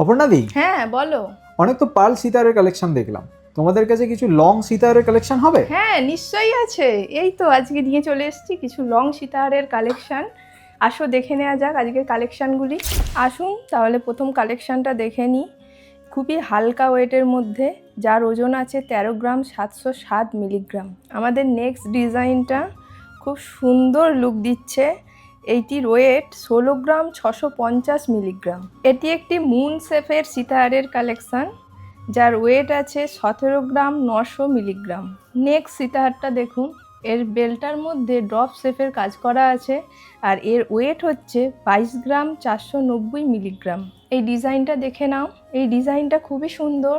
অপর্ণাদি, হ্যাঁ বলো। অনেক তো পার্ল সিতারের কালেকশন দেখলাম, তোমাদের কাছে কিছু লং সিতারের কালেকশন হবে? হ্যাঁ নিশ্চয়ই আছে, এই তো আজকে নিয়ে চলে এসেছি কিছু লং সিতারের কালেকশন। আসো দেখে নেওয়া যাক আজকের কালেকশানগুলি। আসুন তাহলে প্রথম কালেকশানটা দেখে নিই। খুবই হালকা ওয়েটের মধ্যে, যার ওজন আছে 13 গ্রাম 707 মিলিগ্রাম। আমাদের নেক্সট ডিজাইনটা খুব সুন্দর লুক দিচ্ছে। এইটির ওয়েট 16 গ্রাম 650 মিলিগ্রাম। এটি একটি মুন শেফের সিতারের কালেকশান, যার ওয়েট আছে 17 গ্রাম 900 মিলিগ্রাম। নেক্সট সিতারটা দেখুন, এর বেলটার মধ্যে ড্রপ শেফের কাজ করা আছে আর এর ওয়েট হচ্ছে 22 গ্রাম 490 মিলিগ্রাম। এই ডিজাইনটা দেখে নাও, এই ডিজাইনটা খুবই সুন্দর।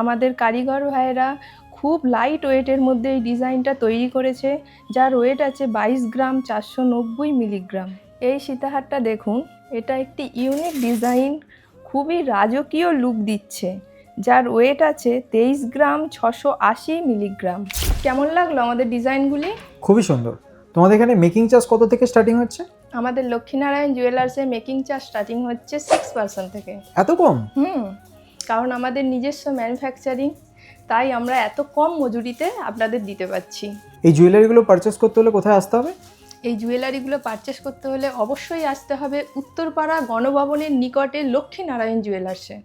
আমাদের কারিগর ভাইয়েরা খুব লাইট ওয়েটের মধ্যে এই ডিজাইনটা তৈরি করেছে, যার ওয়েট আছে 22 গ্রাম 490 মিলিগ্রাম। এই সীতাহারটা দেখুন, এটা একটি ইউনিক ডিজাইন, খুবই রাজকীয় লুক দিচ্ছে, যার ওয়েট আছে 23 গ্রাম 680 মিলিগ্রাম। কেমন লাগলো আমাদের ডিজাইনগুলি? খুবই সুন্দর। তোমাদের এখানে মেকিং চার্জ কত থেকে স্টার্টিং হচ্ছে? আমাদের লক্ষ্মীনারায়ণ জুয়েলার্সে মেকিং চার্জ স্টার্টিং হচ্ছে 6% থেকে। এত কম? কারণ আমাদের নিজস্ব ম্যানুফ্যাকচারিং, তাই আমরা এত কম মজুরিতে আপনাদের দিতে পারছি। এই জুয়েলারিগুলো পারচেস করতে হলে কোথায় আসতে হবে? এই জুয়েলারিগুলো পারচেস করতে হলে অবশ্যই আসতে হবে উত্তরপাড়া গণভবনের নিকটে লক্ষ্মীনারায়ণ জুয়েলার্সে।